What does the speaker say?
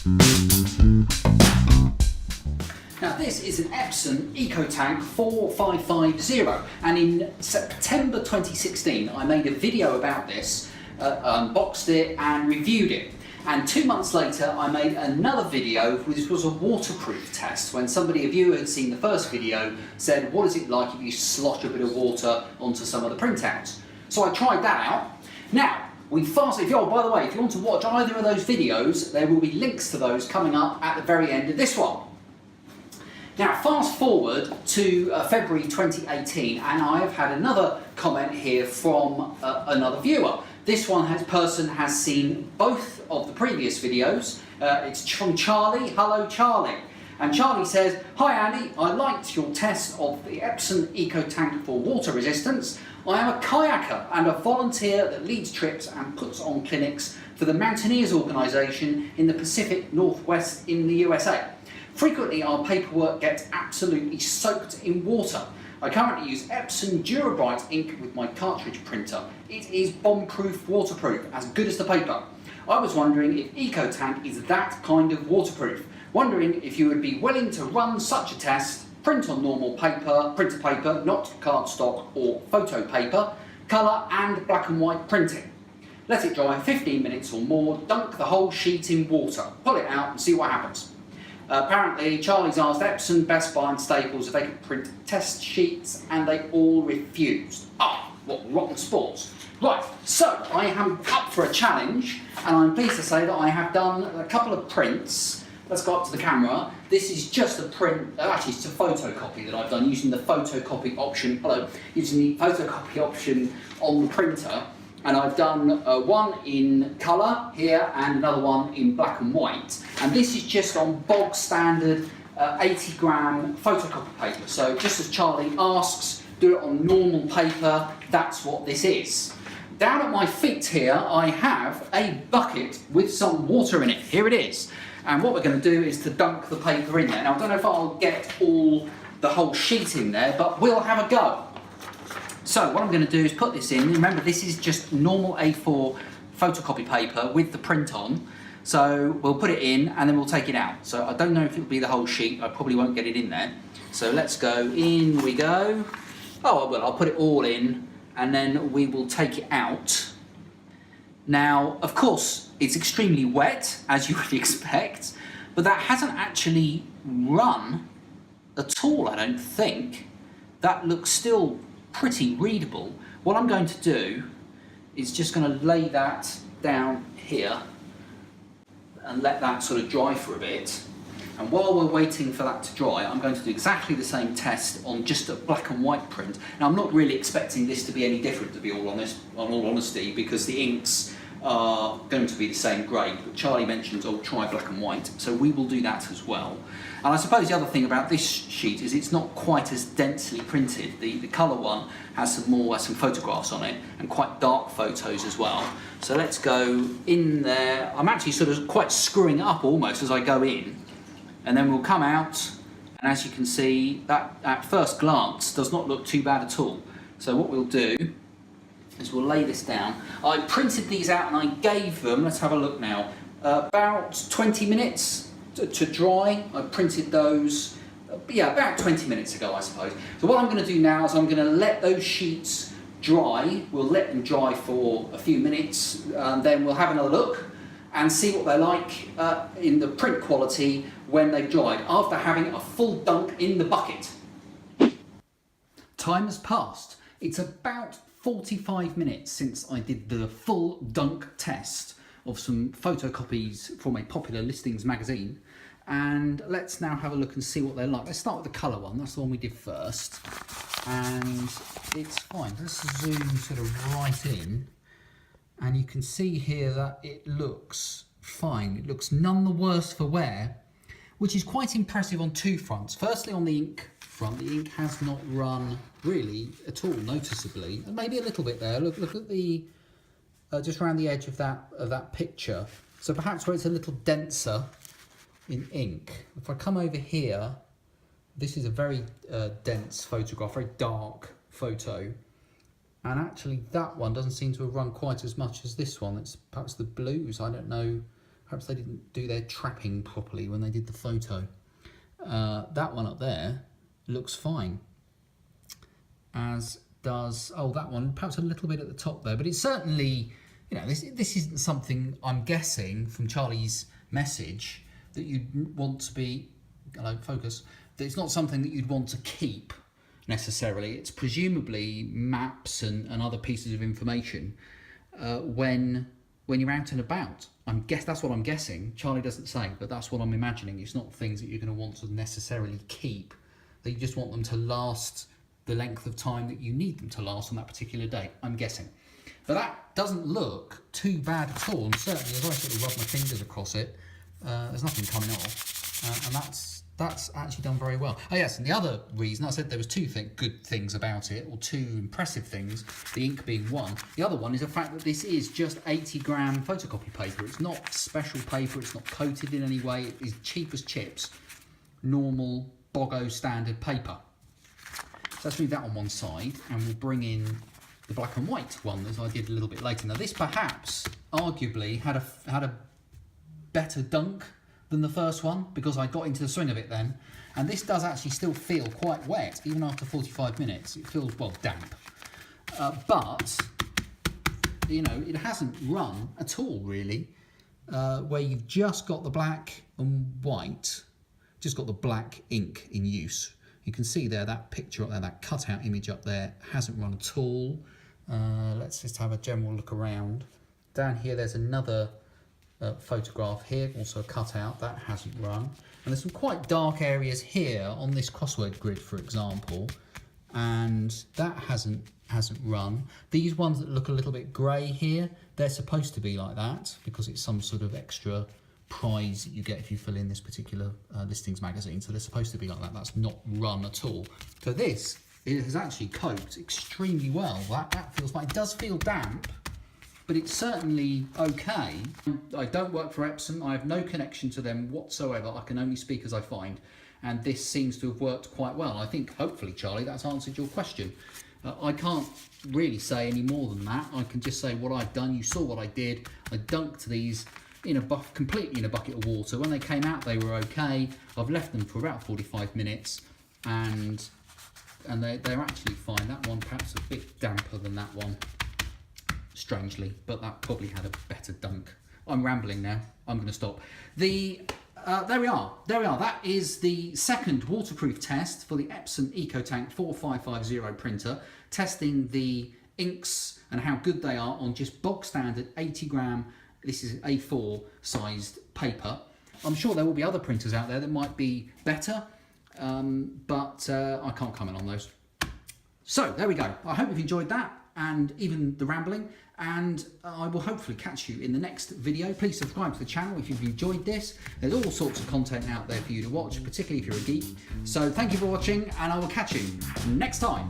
Now this is an Epson EcoTank 4550, and in September 2016 I made a video about this, unboxed it and reviewed it. And 2 months later I made another video which was a waterproof test, when somebody, a viewer, had seen the first video, said what is it like if you slosh a bit of water onto some of the printouts. So I tried that out. Now, by the way, if you want to watch either of those videos, there will be links to those coming up at the very end of this one. Now, fast forward to February 2018, and I have had another comment here from another viewer. This person has seen both of the previous videos. It's from Charlie. Hello, Charlie. And Charlie says, "Hi Andy, I liked your test of the Epson EcoTank for water resistance. I am a kayaker and a volunteer that leads trips and puts on clinics for the Mountaineers organisation in the Pacific Northwest in the USA. Frequently our paperwork gets absolutely soaked in water. I currently use Epson Durabright ink with my cartridge printer. It is bomb-proof, waterproof, as good as the paper. I was wondering if EcoTank is that kind of waterproof. Wondering if you would be willing to run such a test, print on normal paper, printer paper, not cardstock or photo paper, colour and black and white printing. Let it dry 15 minutes or more, dunk the whole sheet in water, pull it out and see what happens." Apparently, Charlie's asked Epson, Best Buy and Staples if they could print test sheets, and they all refused. What rotten sports. Right, so I am up for a challenge, and I'm pleased to say that I have done a couple of prints. Let's go up to the camera. This is just a print, actually it's a photocopy that I've done using the photocopy option, on the printer. And I've done one in colour here and another one in black and white. And this is just on bog standard 80 gram photocopy paper. So just as Charlie asks, do it on normal paper, that's what this is. Down at my feet here, I have a bucket with some water in it. Here it is. And what we're going to do is to dunk the paper in there. Now I don't know if I'll get the whole sheet in there, but we'll have a go. So what I'm going to do is put this in. Remember, this is just normal A4 photocopy paper with the print on. So we'll put it in and then we'll take it out. So I don't know if it'll be the whole sheet. I probably won't get it in there. So let's go. In we go. Oh, well, I'll put it all in and then we will take it out. Now, of course, it's extremely wet, as you would expect, but that hasn't actually run at all, I don't think. That looks still pretty readable. What I'm going to do is just going to lay that down here and let that sort of dry for a bit. And while we're waiting for that to dry, I'm going to do exactly the same test on just a black and white print. Now I'm not really expecting this to be any different, to be all honesty, because the inks are going to be the same grade, but Charlie mentions, oh, try black and white, so we will do that as well. And I suppose the other thing about this sheet is it's not quite as densely printed. The colour one has some photographs on it, and quite dark photos as well. So let's go in there. I'm actually sort of quite screwing it up almost as I go in, and then we'll come out, and as you can see, that at first glance does not look too bad at all. So what we'll do is we'll lay this down. I printed these out and I gave them, let's have a look now, about 20 minutes to dry. I printed those, about 20 minutes ago, I suppose. So what I'm going to do now is I'm going to let those sheets dry. We'll let them dry for a few minutes, then we'll have another look and see what they're like in the print quality when they've dried, after having a full dunk in the bucket. Time has passed. It's about 45 minutes since I did the full dunk test of some photocopies from a popular listings magazine, and let's now have a look and see what they're like. Let's start with the colour one. That's the one we did first, and it's fine. Let's zoom sort of right in, and you can see here that it looks fine. It looks none the worse for wear, which is quite impressive on two fronts. Firstly, on the ink front, the ink has not run really at all noticeably, and maybe a little bit there. Look at the just around the edge of that picture. So perhaps where it's a little denser in ink. If I come over here, this is a very dense photograph, very dark photo, and actually that one doesn't seem to have run quite as much as this one. It's perhaps the blues, I don't know Perhaps they didn't do their trapping properly when they did the photo. That one up there looks fine, as does, oh, that one, perhaps a little bit at the top there, but it's certainly, you know, this isn't something, I'm guessing from Charlie's message, that you'd want to be, hello, focus, that it's not something that you'd want to keep necessarily. It's presumably maps and other pieces of information when you're out and about. That's what I'm guessing. Charlie doesn't say, but that's what I'm imagining. It's not things that you're going to want to necessarily keep, that you just want them to last the length of time that you need them to last on that particular day, I'm guessing. But that doesn't look too bad at all, and certainly as I sort of rub my fingers across it, there's nothing coming off, and that's actually done very well. Oh yes, and the other reason, I said there was two good things about it, or two impressive things, the ink being one. The other one is the fact that this is just 80 gram photocopy paper. It's not special paper, it's not coated in any way, it is cheap as chips, normal Bogo standard paper. So let's move that on one side, and we'll bring in the black and white one, as I did a little bit later. Now this perhaps, arguably, had a better dunk than the first one, because I got into the swing of it then, and this does actually still feel quite wet, even after 45 minutes. It feels, well, damp. But, you know, it hasn't run at all, really, where you've just got the black and white, just got the black ink in use. You can see there, that picture up there, that cutout image up there, hasn't run at all. Let's just have a general look around. Down here, there's another photograph here, also a cutout, that hasn't run. And there's some quite dark areas here on this crossword grid, for example, and that hasn't run. These ones that look a little bit grey here, they're supposed to be like that, because it's some sort of extra prize that you get if you fill in this particular listings magazine, so they're supposed to be like that. That's not run at all. So this, it has actually coped extremely well. That feels fine. It does feel damp, but it's certainly okay. I don't work for Epson, I have no connection to them whatsoever, I can only speak as I find, and this seems to have worked quite well. I think, hopefully, Charlie, that's answered your question. I can't really say any more than that. I can just say what I've done. You saw what I did. I dunked these completely in a bucket of water. When they came out, they were okay. I've left them for about 45 minutes, and they're actually fine. That one perhaps a bit damper than that one, strangely, but that probably had a better dunk. I'm rambling now. I'm going to stop. There we are. That is the second waterproof test for the Epson EcoTank 4550 printer, testing the inks and how good they are on just bog standard 80 gram. This is A4 sized paper. I'm sure there will be other printers out there that might be better, but I can't comment on those. So there we go. I hope you've enjoyed that, and even the rambling, and I will hopefully catch you in the next video. Please subscribe to the channel if you've enjoyed this. There's all sorts of content out there for you to watch, particularly if you're a geek. So thank you for watching, and I will catch you next time.